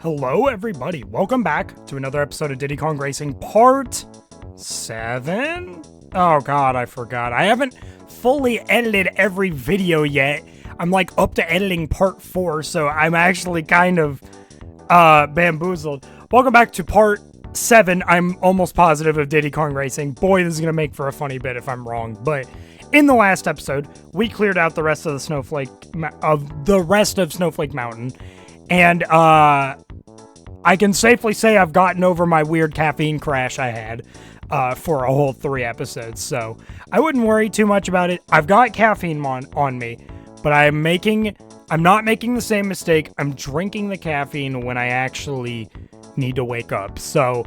Hello everybody, welcome back to another episode of Diddy Kong Racing Part 7? Oh god, I forgot. I haven't fully edited every video yet. I'm like up to editing Part 4, so I'm actually kind of bamboozled. Welcome back to Part 7, I'm almost positive, of Diddy Kong Racing. Boy, this is going to make for a funny bit if I'm wrong, but in the last episode, we cleared out the rest of the Snowflake Mountain, and I can safely say I've gotten over my weird caffeine crash I had for a whole 3 episodes, so I wouldn't worry too much about it. I've got caffeine on me, but I'm not making the same mistake. I'm drinking the caffeine when I actually need to wake up. So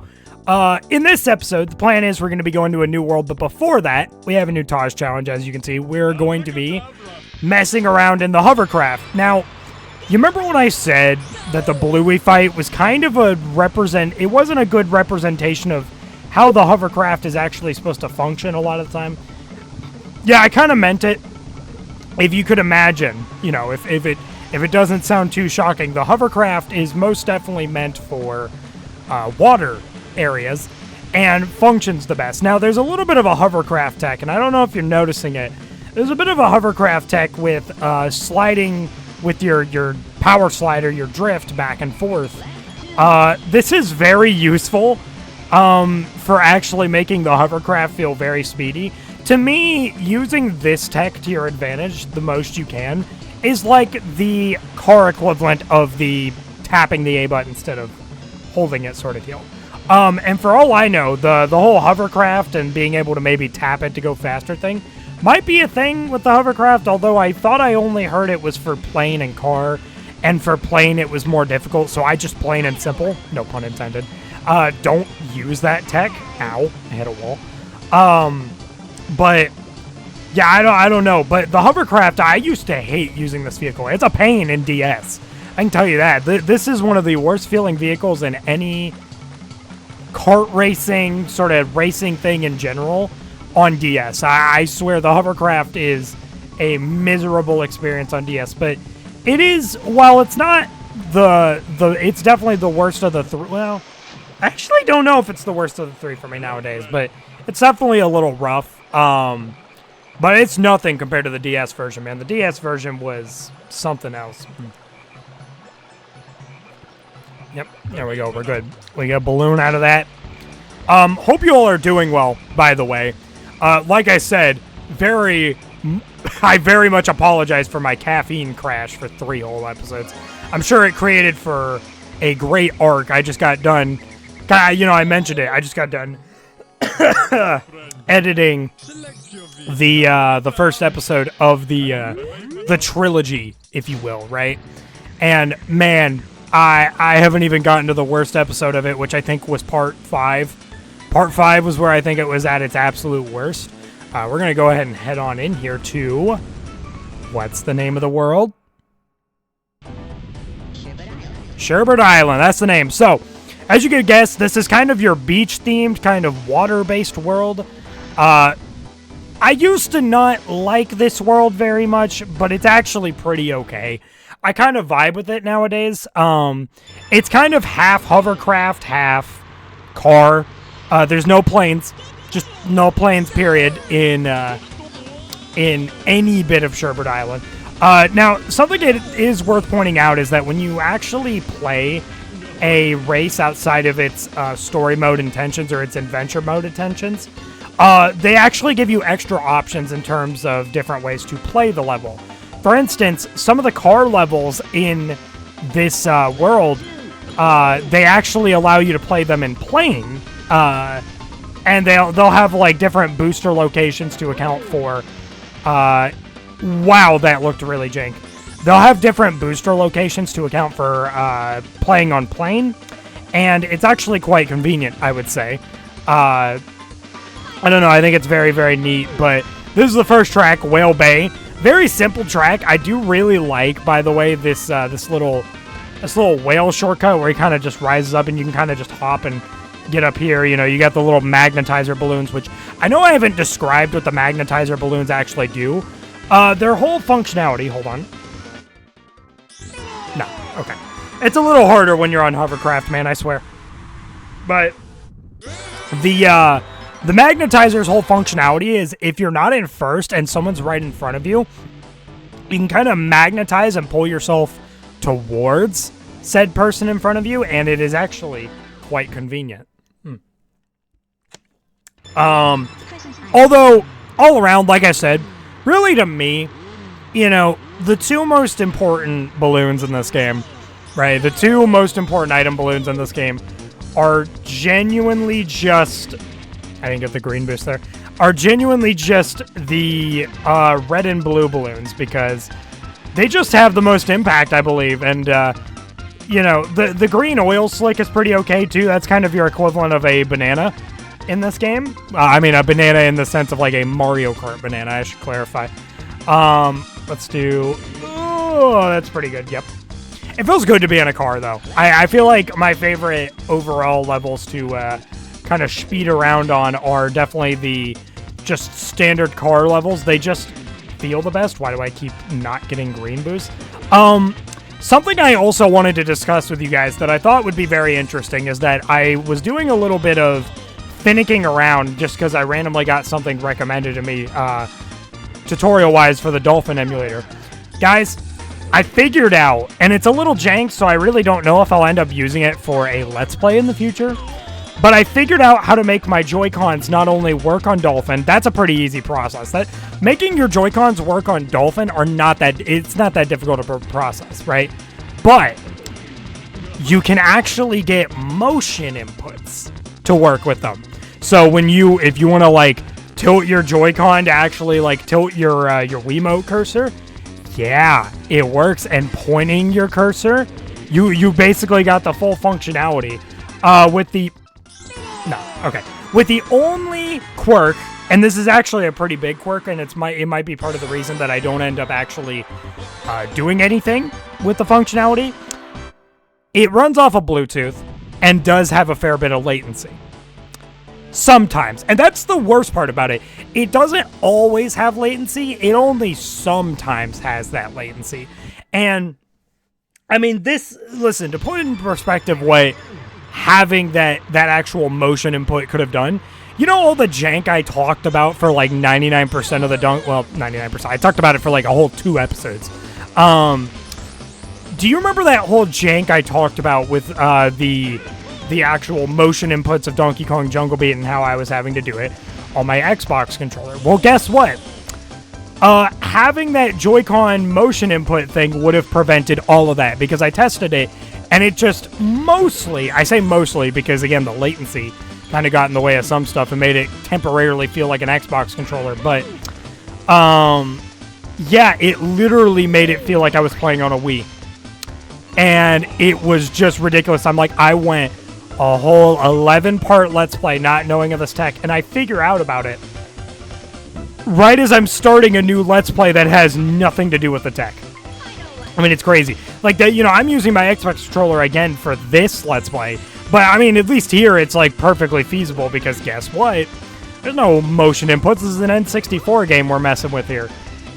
in this episode, the plan is we're going to be going to a new world, but before that, we have a new Taj challenge. As you can see, we're going to be messing around in the Hovercraft. Now, you remember when I said that the Bluey fight was kind of it wasn't a good representation of how the Hovercraft is actually supposed to function a lot of the time? Yeah, I kind of meant it. If you could imagine, you know, if it doesn't sound too shocking, the Hovercraft is most definitely meant for water areas and functions the best. Now, there's a little bit of a Hovercraft tech, and I don't know if you're noticing it. There's a bit of a Hovercraft tech with sliding with your power slider, your drift back and forth. This is very useful for actually making the Hovercraft feel very speedy. To me, using this tech to your advantage the most you can is like the car equivalent of the tapping the A button instead of holding it sort of deal. And for all I know, the whole Hovercraft and being able to maybe tap it to go faster thing might be a thing with the Hovercraft, although I thought I only heard it was for plane and car, and for plane it was more difficult, so I just plain and simple, no pun intended, don't use that tech. Ow, I hit a wall. But yeah, I don't know, but the Hovercraft, I used to hate using this vehicle. It's a pain in DS. I can tell you that. This is one of the worst feeling vehicles in any kart racing, sort of racing thing in general on DS. I swear the Hovercraft is a miserable experience on DS, but it is, while it's not it's definitely the worst of the 3. Well, I actually don't know if it's the worst of the 3 for me nowadays, but it's definitely a little rough. But it's nothing compared to the DS version, man. The DS version was something else. Yep, there we go. We're good. We got a balloon out of that. Hope you all are doing well, by the way. Like I said, I very much apologize for my caffeine crash for 3 whole episodes. I'm sure it created for a great arc. I just got done. You know, I mentioned it. I just got done editing the first episode of the trilogy, if you will, right? And man, I haven't even gotten to the worst episode of it, which I think was Part 5. Part 5 was where I think it was at its absolute worst. We're going to go ahead and head on in here to... What's the name of the world? Sherbet Island, that's the name. So, as you could guess, this is kind of your beach-themed, kind of water-based world. I used to not like this world very much, but it's actually pretty okay. I kind of vibe with it nowadays. It's kind of half hovercraft, half car. There's no planes, just no planes, period, in any bit of Sherbet Island. Now, something that is worth pointing out is that when you actually play a race outside of its story mode intentions or its adventure mode intentions, they actually give you extra options in terms of different ways to play the level. For instance, some of the car levels in this world, they actually allow you to play them in plane, and they'll have like different booster locations to account for. Wow, that looked really jank. They'll have different booster locations to account for playing on plane, and it's actually quite convenient, I would say. I don't know, I think it's very, very neat, but this is the first track, Whale Bay. Very simple track. I do really like, by the way, this little whale shortcut where he kind of just rises up and you can kind of just hop and get up here. You know, you got the little magnetizer balloons, which I know I haven't described what the magnetizer balloons actually do. Their whole functionality, hold on. No, okay. It's a little harder when you're on Hovercraft, man, I swear. But the magnetizer's whole functionality is if you're not in first and someone's right in front of you, you can kind of magnetize and pull yourself towards said person in front of you, and it is actually quite convenient. Although, all around, like I said, really to me, you know, the two most important balloons in this game, right? The two most important item balloons in this game are genuinely just... I didn't get the green boost there. Are genuinely just the red and blue balloons, because they just have the most impact, I believe. And, you know, the green oil slick is pretty okay, too. That's kind of your equivalent of a banana in this game. I mean, a banana in the sense of like a Mario Kart banana, I should clarify. Let's do... Oh, that's pretty good, yep. It feels good to be in a car, though. I feel like my favorite overall levels to kind of speed around on are definitely the just standard car levels. They just feel the best. Why do I keep not getting green boost? Something I also wanted to discuss with you guys that I thought would be very interesting is that I was doing a little bit of finicking around just because I randomly got something recommended to me tutorial-wise for the Dolphin emulator. Guys, I figured out, and it's a little jank, so I really don't know if I'll end up using it for a Let's Play in the future, but I figured out how to make my Joy-Cons not only work on Dolphin. That's a pretty easy process. Making your Joy-Cons work on Dolphin it's not that difficult of a process, right? But you can actually get motion inputs to work with them. So if you want to like tilt your Joy-Con to actually like tilt your Wiimote cursor, yeah, it works. And pointing your cursor, you basically got the full functionality. With the only quirk, and this is actually a pretty big quirk, and it might be part of the reason that I don't end up actually doing anything with the functionality. It runs off of Bluetooth and does have a fair bit of latency. Sometimes. And that's the worst part about it. It doesn't always have latency. It only sometimes has that latency. And, I mean, listen, to put it in perspective what having that actual motion input could have done, you know all the jank I talked about for like 99% of the 99%. I talked about it for like a whole 2 episodes. Do you remember that whole jank I talked about with the actual motion inputs of Donkey Kong Jungle Beat and how I was having to do it on my Xbox controller? Well, guess what? Having that Joy-Con motion input thing would have prevented all of that, because I tested it, and it just I say mostly because, again, the latency kind of got in the way of some stuff and made it temporarily feel like an Xbox controller, but, yeah, it literally made it feel like I was playing on a Wii. And it was just ridiculous. I went a whole 11-part Let's Play not knowing of this tech, and I figure out about it right as I'm starting a new Let's Play that has nothing to do with the tech. I mean, it's crazy. Like, I'm using my Xbox controller again for this Let's Play, but, I mean, at least here it's, like, perfectly feasible, because guess what? There's no motion inputs. This is an N64 game we're messing with here,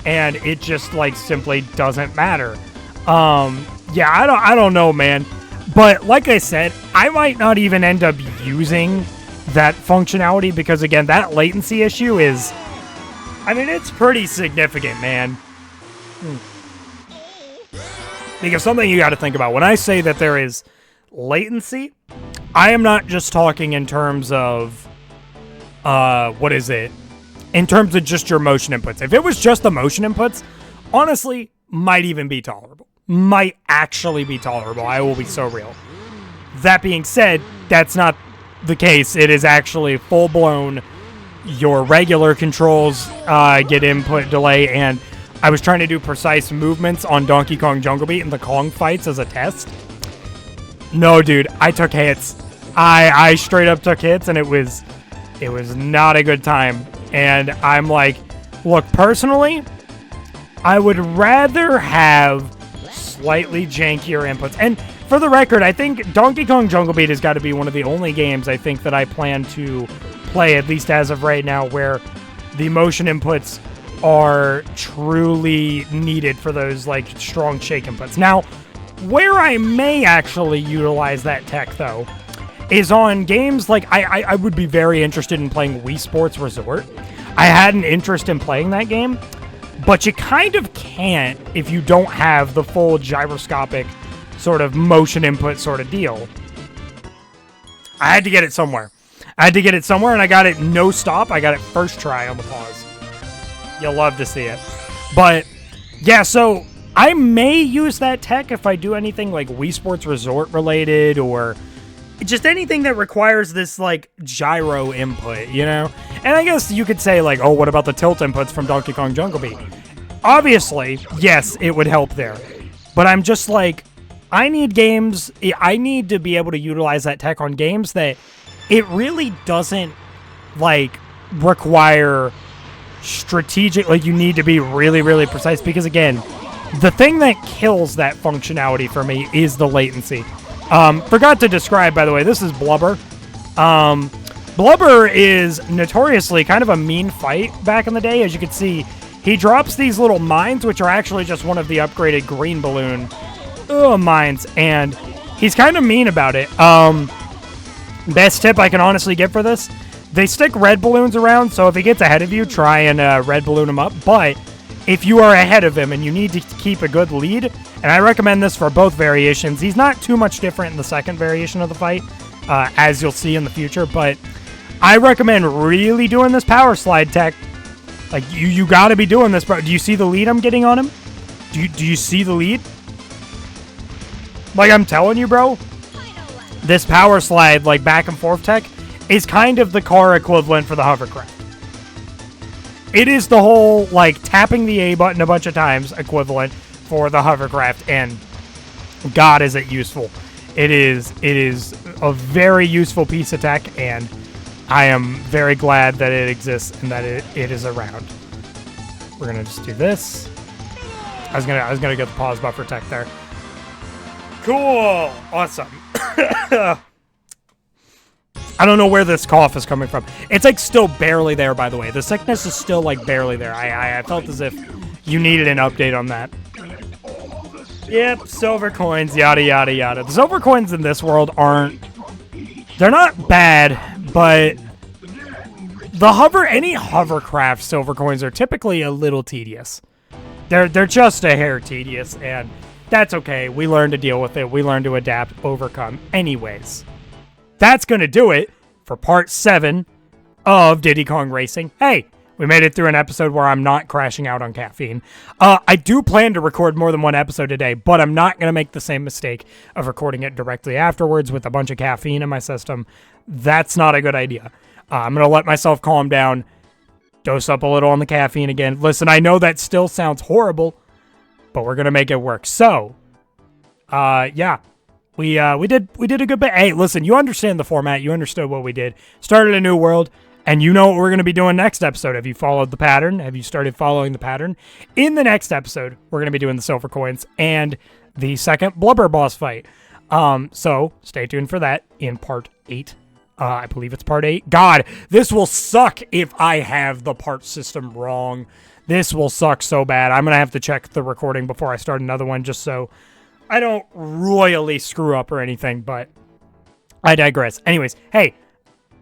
and it just, like, simply doesn't matter. Yeah, I don't know, man. But like I said, I might not even end up using that functionality because, again, that latency issue is... I mean, it's pretty significant, man. Because something you got to think about. When I say that there is latency, I am not just talking in terms of... what is it? In terms of just your motion inputs. If it was just the motion inputs, honestly, might even be tolerable. Might actually be tolerable. I will be so real. That being said, that's not the case. It is actually full-blown. Your regular controls get input delay, and I was trying to do precise movements on Donkey Kong Jungle Beat in the Kong fights as a test. No, dude, I took hits. I straight up took hits, and it was not a good time. And I'm like, look, personally, I would rather have slightly jankier inputs. And for the record, I think Donkey Kong Jungle Beat has got to be one of the only games I think that I plan to play, at least as of right now, where the motion inputs are truly needed for those like strong shake inputs. Now, Where I may actually utilize that tech, though, is on games like I would be very interested in playing Wii Sports Resort. I had an interest in playing that game, but you kind of can't if you don't have the full gyroscopic sort of motion input sort of deal. I had to get it somewhere. And I got it no stop. I got it first try on the pause. You'll love to see it. But, yeah, so I may use that tech if I do anything like Wii Sports Resort related or just anything that requires this, like, gyro input, you know? And I guess you could say, like, oh, what about the tilt inputs from Donkey Kong Jungle Beat? Obviously, yes, it would help there. But I'm just like, I need to be able to utilize that tech on games that it really doesn't, like, require strategic, like, you need to be really, really precise. Because, again, the thing that kills that functionality for me is the latency. Forgot to describe, by the way, this is Blubber. Blubber is notoriously kind of a mean fight back in the day. As you can see, he drops these little mines, which are actually just one of the upgraded green balloon mines, and he's kind of mean about it. Best tip I can honestly give for this, they stick red balloons around, so if he gets ahead of you, try and red balloon him up. But if you are ahead of him and you need to keep a good lead, and I recommend this for both variations. He's not too much different in the second variation of the fight, as you'll see in the future, but I recommend really doing this power slide tech. Like, you got to be doing this, bro. Do you see the lead I'm getting on him? Do you see the lead? Like, I'm telling you, bro, this power slide, like, back and forth tech is kind of the car equivalent for the Hovercraft. It is the whole, like, tapping the A button a bunch of times equivalent for the Hovercraft, and God, is it useful. It is a very useful piece of tech, and I am very glad that it exists and that it is around. We're gonna just do this. I was gonna get the pause buffer tech there. Cool, awesome. I don't know where this cough is coming from. It's like still barely there, by the way. The sickness is still like barely there. I felt as if you needed an update on that. Yep, silver coins, yada, yada, yada. The silver coins in this world they're not bad, but any hovercraft silver coins are typically a little tedious. They're just a hair tedious, and that's okay. We learn to deal with it. We learn to adapt, overcome. Anyways, that's going to do it for part 7 of Diddy Kong Racing. Hey, we made it through an episode where I'm not crashing out on caffeine. I do plan to record more than one episode today, but I'm not going to make the same mistake of recording it directly afterwards with a bunch of caffeine in my system. That's not a good idea. I'm going to let myself calm down, dose up a little on the caffeine again. Listen, I know that still sounds horrible, but we're going to make it work. So, yeah. We did a good bit. Hey, listen, you understand the format. You understood what we did. Started a new world, and you know what we're going to be doing next episode. Have you followed the pattern? Have you started following the pattern? In the next episode, we're going to be doing the silver coins and the second Blubber boss fight. So stay tuned for that in part 8. I believe it's part 8. God, this will suck if I have the part system wrong. This will suck so bad. I'm going to have to check the recording before I start another one just so I don't royally screw up or anything, but I digress. Anyways, hey,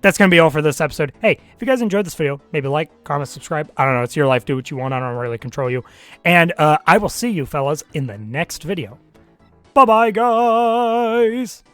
that's going to be all for this episode. Hey, if you guys enjoyed this video, maybe like, comment, subscribe. I don't know. It's your life. Do what you want. I don't really control you. And I will see you fellas in the next video. Bye-bye, guys.